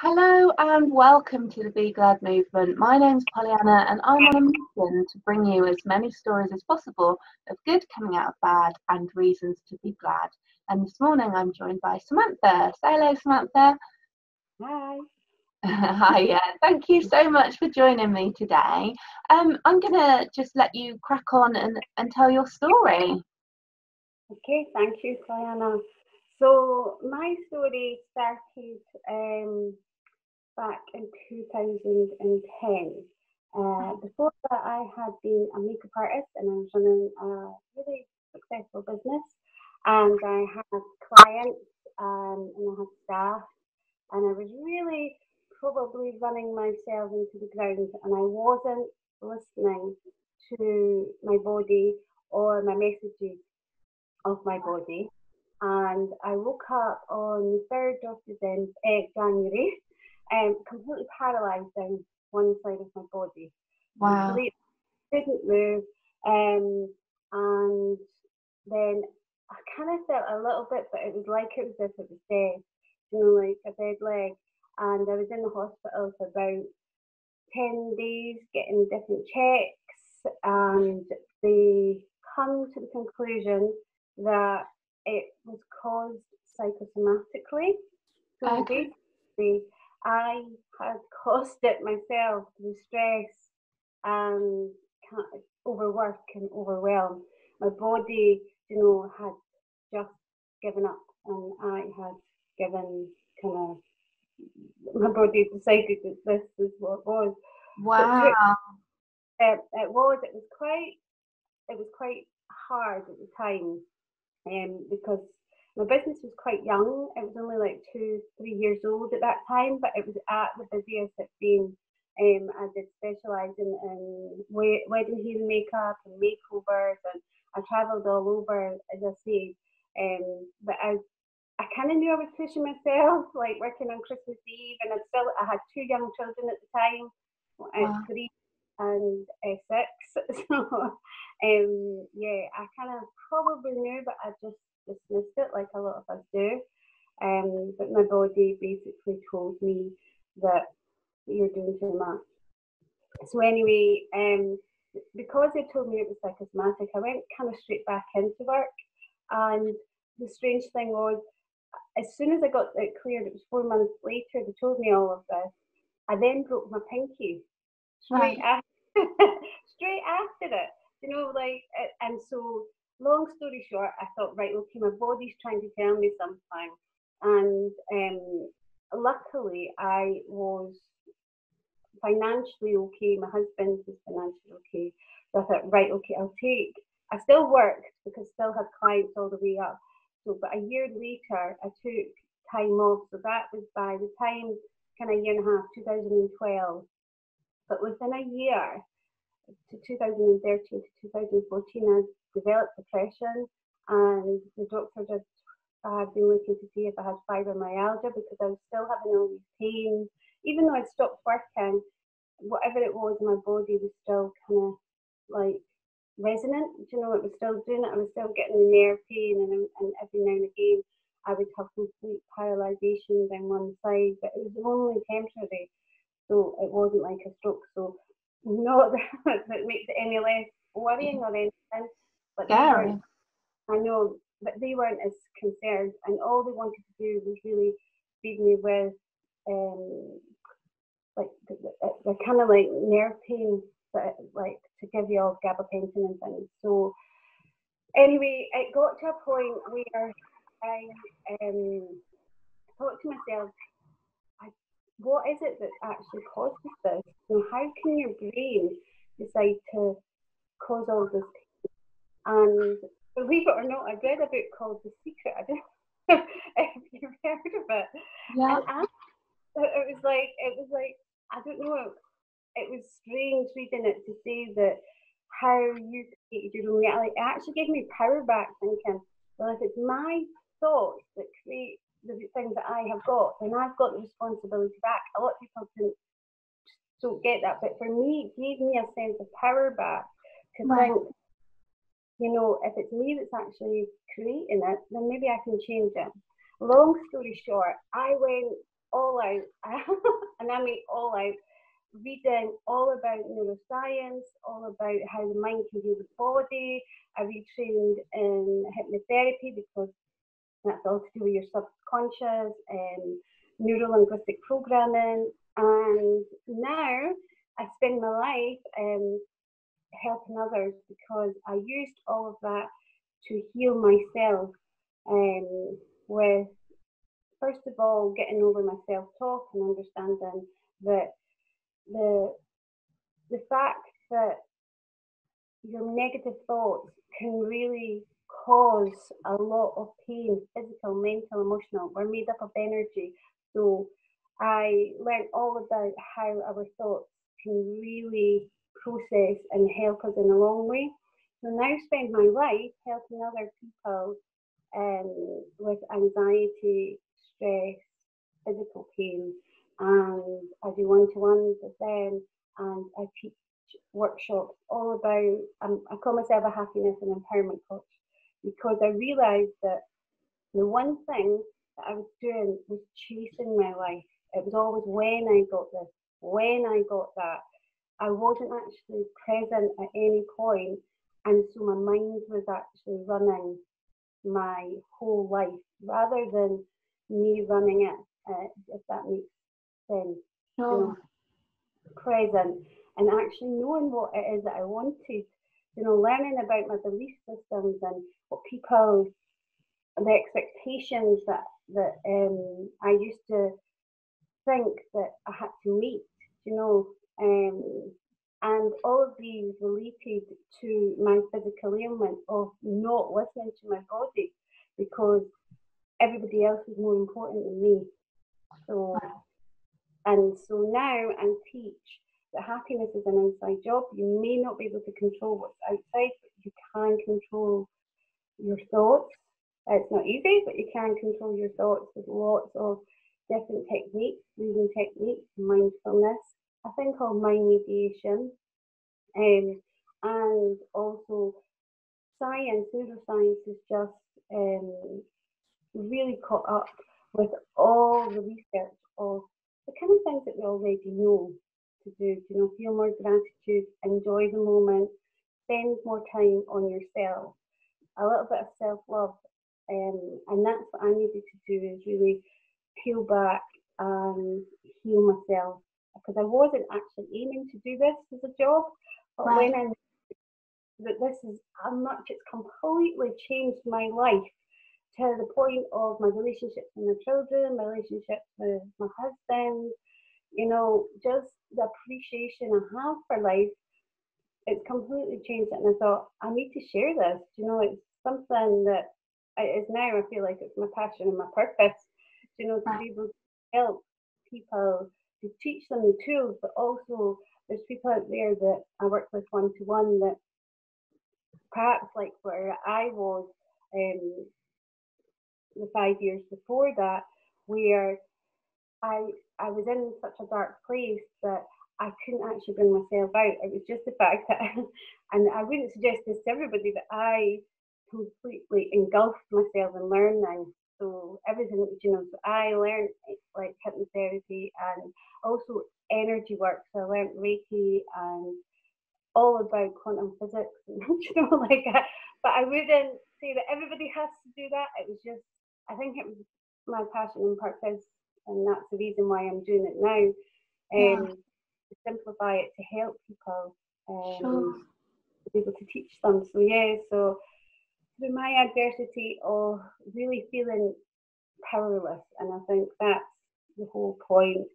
Hello and welcome to the Be Glad movement. My name's Pollyanna and I'm on a mission to bring you as many stories as possible of good coming out of bad and reasons to be glad. And this morning I'm joined by Samantha. Say hello, Samantha. Hi. Hi, yeah. Thank you so much for joining me today. I'm going to just let you crack on and tell your story. Okay, thank you, Pollyanna. So my story started back in 2010. Before that, I had been a makeup artist and I was running a really successful business. And I had clients and I had staff, and I was really probably running myself into the ground, and I wasn't listening to my body or my messages of my body. And I woke up on the 3rd of January, completely paralysed down one side of my body. Wow. Completely couldn't move. And then I kind of felt a little bit, but it was like it was as if it was dead, like a dead leg. And I was in the hospital for about 10 days getting different checks, and they come to the conclusion that it was caused psychosomatically. So basically, I had caused it myself through stress and overwork and overwhelm. My body, had just given up, and I had given my body decided that this is what it was. Wow. It was quite hard at the time, because my business was quite young. It was only like 2-3 years old at that time, but it was at the busiest it's been. I did specialise in wedding hair and makeup and makeovers, and I travelled all over, as I say. But I kind of knew I was pushing myself, like working on Christmas Eve, and I had 2 young children at the time, Wow. 3 and 6. So, I kind of probably knew, but I just dismissed it like a lot of us do. But my body basically told me that you're doing too much. So anyway, because they told me it was psychosomatic, I went kind of straight back into work. And the strange thing was, as soon as I got it cleared, it was 4 months later, they told me all of this. I then broke my pinky straight after it, and so long story short, I thought, right, okay, my body's trying to tell me something. And luckily I was financially okay. My husband was financially okay. So I thought, right, okay, I still worked because I still had clients all the way up. So, but a year later, I took time off. So that was by the time, kind of year and a half, 2012. But within a year, to 2013 to 2014, I developed depression, and the doctor just had been looking to see if I had fibromyalgia because I was still having all these pains. Even though I'd stopped working, whatever it was in my body was still kind of like resonant. It was still doing it. I was still getting the nerve pain, and every now and again I would have complete paralysation down one side, but it was only temporary, so it wasn't like a stroke. So not that makes it any less worrying or anything, but Scary. I know, but they weren't as concerned, and all they wanted to do was really feed me with like the kind of like nerve pain, that like to give you all gabapentin and things. So anyway, it got to a point where I thought to myself, what is it that actually causes this? And how can your brain decide to cause all this pain? And believe it or not, I read a book called The Secret. I don't know if you've heard of it. Yeah. And it was like, I don't know, it was strange reading it to see that how you created your own reality. It actually gave me power back, thinking, well, if it's my thoughts that create the things that I have got, then I've got the responsibility back. A lot of people don't get that, but for me, it gave me a sense of power back to think, if it's me that's actually creating it, then maybe I can change it. Long story short, I went all out, and I mean all out, reading all about neuroscience, all about how the mind can heal the body. I retrained in hypnotherapy because that's all to do with your subconscious and neuro-linguistic programming. And now I spend my life helping others because I used all of that to heal myself, with, first of all, getting over my self-talk and understanding that the fact that your negative thoughts can really cause a lot of pain, physical, mental, emotional. We're made up of energy. So I learned all about how our thoughts can really process and help us in a long way. So now I spend my life helping other people with anxiety, stress, physical pain, and I do one-to-ones with them, and I teach workshops all about, I call myself a happiness and empowerment coach, because I realised that the one thing that I was doing was chasing my life. It was always when I got this, when I got that. I wasn't actually present at any point, and so my mind was actually running my whole life rather than me running it, if that makes sense. Sure. Present and actually knowing what it is that I wanted, learning about my belief systems and what people, the expectations that I used to think that I had to meet, and all of these related to my physical ailment of not listening to my body because everybody else was more important than me. So now I teach that happiness is an inside job. You may not be able to control what's outside, but you can control your thoughts. It's not easy, but you can control your thoughts with lots of different techniques, breathing techniques, mindfulness, I think called mind mediation, and also science, neuroscience is just really caught up with all the research of the kind of things that we already know to do, feel more gratitude, enjoy the moment, spend more time on yourself, a little bit of self-love, and that's what I needed to do, is really peel back and heal myself, because I wasn't actually aiming to do this as a job, but when I knew that this is how much it's completely changed my life, to the point of my relationships with my children, my relationships with my husband, just the appreciation I have for life, it's completely changed it. And I thought, I need to share this. It's something that it is now, I feel like it's my passion and my purpose, to be able to help people, to teach them the tools, but also there's people out there that I work with one-to-one that perhaps like where I was the 5 years before that, where I was in such a dark place that I couldn't actually bring myself out. It was just the fact that, and I wouldn't suggest this to everybody, that I completely engulfed myself in learning. So everything, so I learned like hypnotherapy and also energy work. So I learned Reiki and all about quantum physics, but I wouldn't say that everybody has to do that. It was just, I think it was my passion and purpose, and that's the reason why I'm doing it now, to simplify it, to help people, to be able to teach them. So through my adversity of really feeling powerless, and I think that's the whole point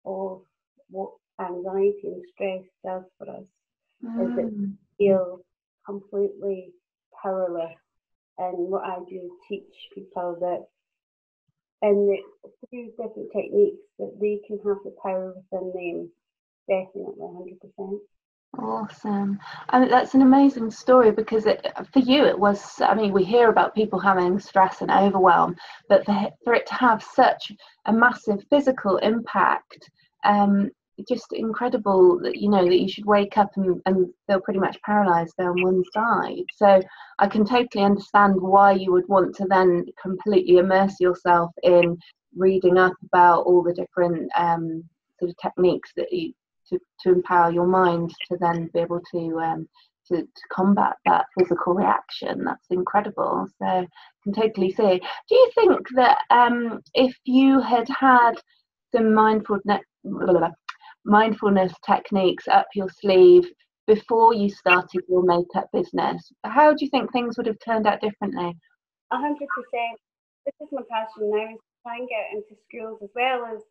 of what anxiety and stress does for us, is that we feel completely powerless. And what I do is teach people that, and through different techniques, that they can have the power within them. Definitely, 100%. Awesome. I mean, that's an amazing story, because for you it was, I mean, we hear about people having stress and overwhelm, but for it to have such a massive physical impact, just incredible that, that you should wake up and feel pretty much paralyzed down one side. So I can totally understand why you would want to then completely immerse yourself in reading up about all the different sort of techniques that you to empower your mind to then be able to combat that physical reaction. That's incredible. So I can totally see. Do you think that if you had had some mindfulness techniques up your sleeve before you started your makeup business, how do you think things would have turned out differently? 100%. This is my passion now, is to try and get into schools as well as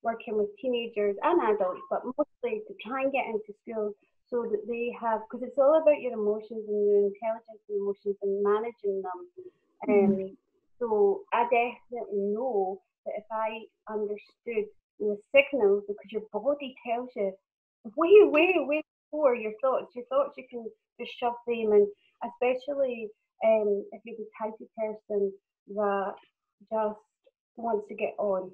working with teenagers and adults, but mostly to try and get into schools so that they have, because it's all about your emotions and your intelligence and emotions and managing them. So I definitely know that if I understood the signals, because your body tells you way before your thoughts you can just shove them, and especially if you're the type of person that just wants to get on,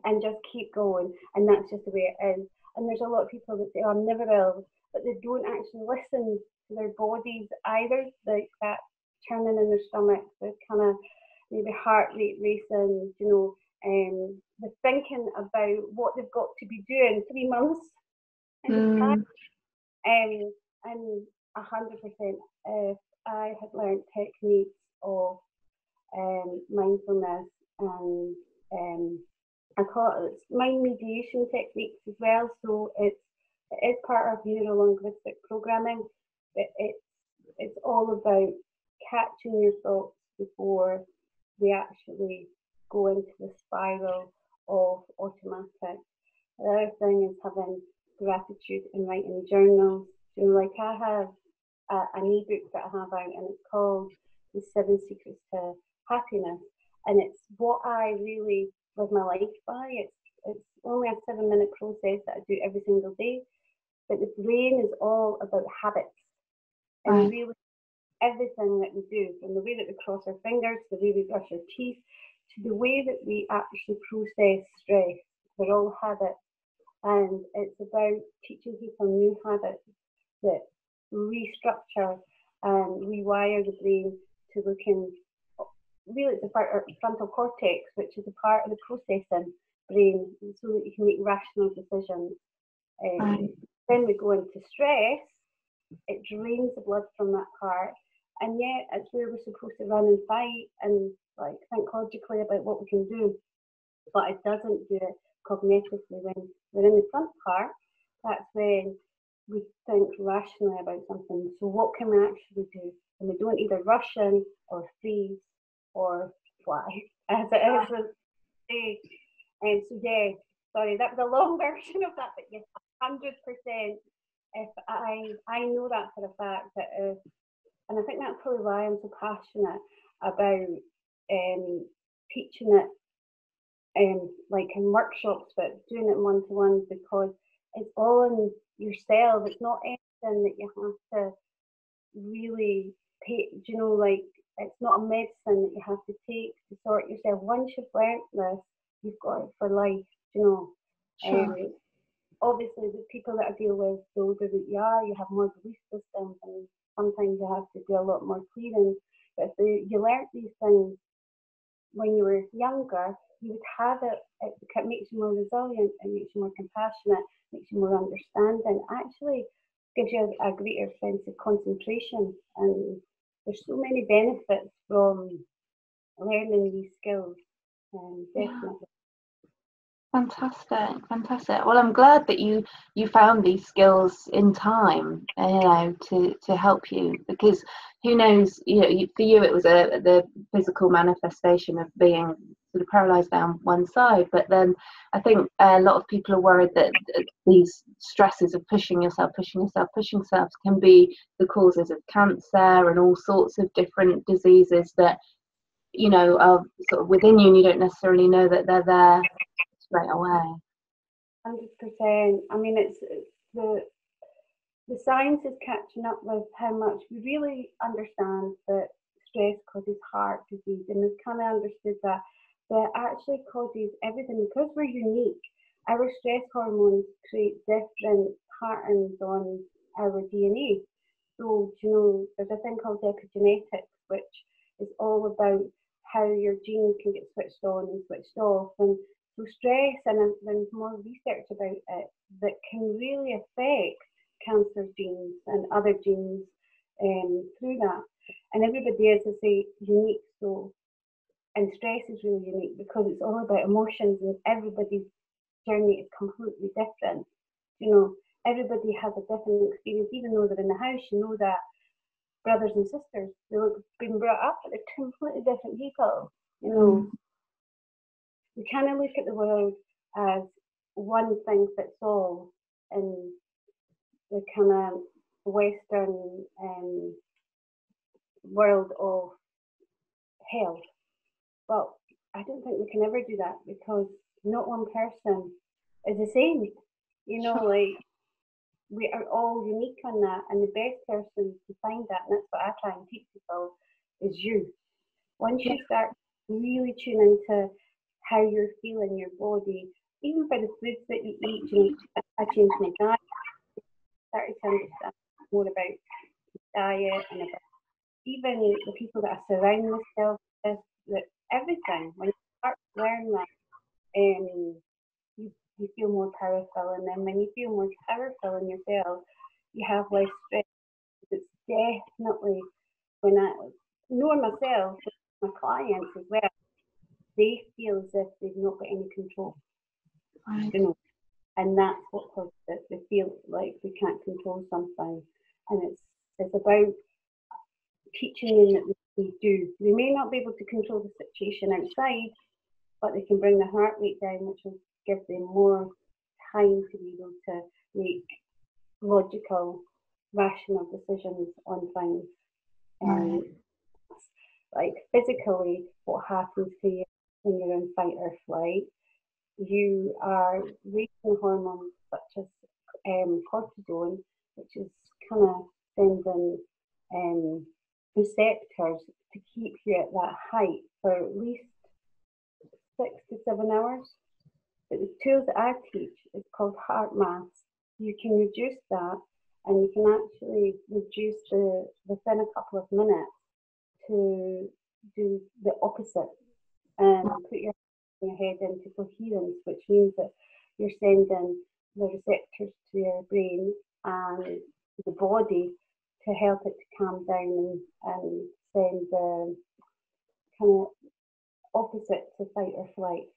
and just keep going, and that's just the way it is. And there's a lot of people that say, oh, I'm never ill, but they don't actually listen to their bodies either, like that churning in their stomach, the kind of maybe heart rate racing, the thinking about what they've got to be doing 3 months in time. And 100%, if I had learned techniques of mindfulness and I call it mind mediation techniques as well. So it is part of neuro-linguistic programming. It's all about catching your thoughts before they actually go into the spiral of automatic. The other thing is having gratitude and writing journals. Like I have an ebook that I have out, and it's called The 7 Secrets to Happiness, and it's what I really live my life by. It's only a 7-minute process that I do every single day, but the brain is all about habits, and really everything that we do, from the way that we cross our fingers, to the way we brush our teeth, to the way that we actually process stress, they're all habits. And it's about teaching people new habits that restructure and rewire the brain to look in. Really, it's about our frontal cortex, which is a part of the processing brain, so that you can make rational decisions. Then we go into stress. It drains the blood from that part, and yet it's where we're supposed to run and fight and think logically about what we can do, but it doesn't do it cognitively. When we're in the front part, that's when we think rationally about something. So what can we actually do? And we don't either rush in or freeze or fly, as it is with say. And so yeah, sorry, that was a long version of that, but yes, 100%. If I know that for a fact, that and I think that's probably why I'm so passionate about teaching it in workshops, but doing it one-to-one, because it's all in yourself. It's not anything that you have to really take, it's not a medicine that you have to take to sort yourself. Once you've learnt this, you've got it for life, Sure. Obviously, the people that I deal with, the older that you have more belief systems, and sometimes you have to do a lot more clearing. But if you learnt these things when you were younger, you would have it. It makes you more resilient, it makes you more compassionate, makes you more understanding. Actually, gives you a greater sense of concentration. And there's so many benefits from learning these skills. Definitely. Fantastic. Well, I'm glad that you found these skills in time, to help you, because who knows, for you it was the physical manifestation of being sort of paralysed down one side, but then I think a lot of people are worried that these stresses of pushing yourself can be the causes of cancer and all sorts of different diseases that are sort of within you, and you don't necessarily know that they're there straight away. 100%. I mean, it's the science is catching up with how much we really understand that stress causes heart disease, and we've kind of understood that it actually causes everything. Because we're unique, our stress hormones create different patterns on our DNA. So, there's a thing called epigenetics, which is all about how your genes can get switched on and switched off. And so stress, and there's more research about it, that can really affect cancer genes and other genes through that. And everybody is, as I say, unique. So, and stress is really unique because it's all about emotions, and everybody's journey is completely different. You know, everybody has a different experience. Even though they're in the house, you know that brothers and sisters, they've been brought up, but they're completely different people. You know, we kind of look at the world as one thing fits all in the kind of Western world of health. But I don't think we can ever do that, because not one person is the same. You know, like, we are all unique on that, and the best person to find that, and that's what I try and teach people, is you. Once you start really tune into how you're feeling, your body, even by the foods that you eat, you know, I changed my diet, started to understand more about diet and about even the people that I surround myself with, that everything. When you start to learn that, you feel more powerful, and then when you feel more powerful in yourself, you have less stress. It's definitely, when I know myself, my clients as well, they feel as if they've not got any control. Right. You know, and that's what causes it. They feel like they can't control something, and it's about teaching them that they do. They may not be able to control the situation outside, but they can bring the heart rate down, which will give them more time to be able to make logical, rational decisions on things. And like physically, what happens to you when you're in fight or flight, you are releasing hormones such as cortisol, which is kind of sending receptors to keep you at that height for at least 6 to 7 hours. But the tools that I teach is called heart maths. You can reduce that, and you can actually reduce within a couple of minutes to do the opposite and put your head into coherence, which means that you're sending the receptors to your brain and the body to help it to calm down and send the kind of opposite to fight or flight.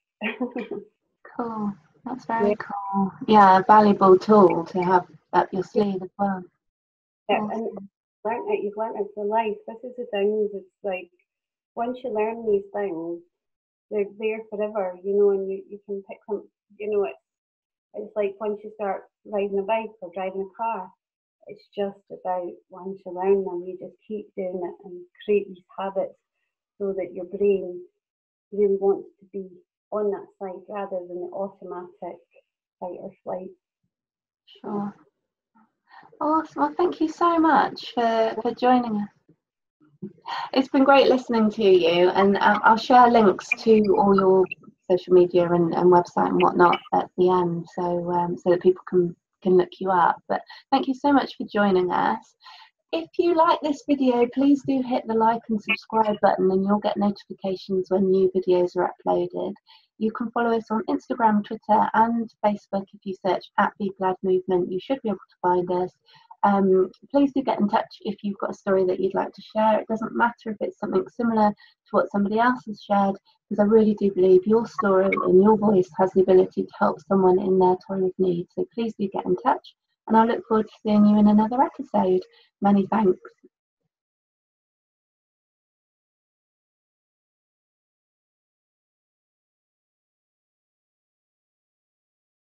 Cool. That's very cool. Yeah, a valuable tool to have up your sleeve as well. Yeah, and you've learned it for life. This is the things, it's like, once you learn these things, they're there forever, you know, and you can pick them, you know, it's like once you start riding a bike or driving a car, it's just about once you learn them, you just keep doing it and create these habits so that your brain really wants to be on that side rather than the automatic fight or flight. Sure. Awesome. Well, thank you so much for joining us. It's been great listening to you, and I'll share links to all your social media and website and whatnot at the end, so so that people can look you up. But thank you so much for joining us. If you like this video, please do hit the like and subscribe button, and you'll get notifications when new videos are uploaded. You can follow us on Instagram, Twitter and Facebook. If you search @Be Glad Movement, you should be able to find us. Please do get in touch if you've got a story that you'd like to share. It doesn't matter if it's something similar to what somebody else has shared, because I really do believe your story and your voice has the ability to help someone in their time of need. So please do get in touch, and I look forward to seeing you in another episode. Many thanks.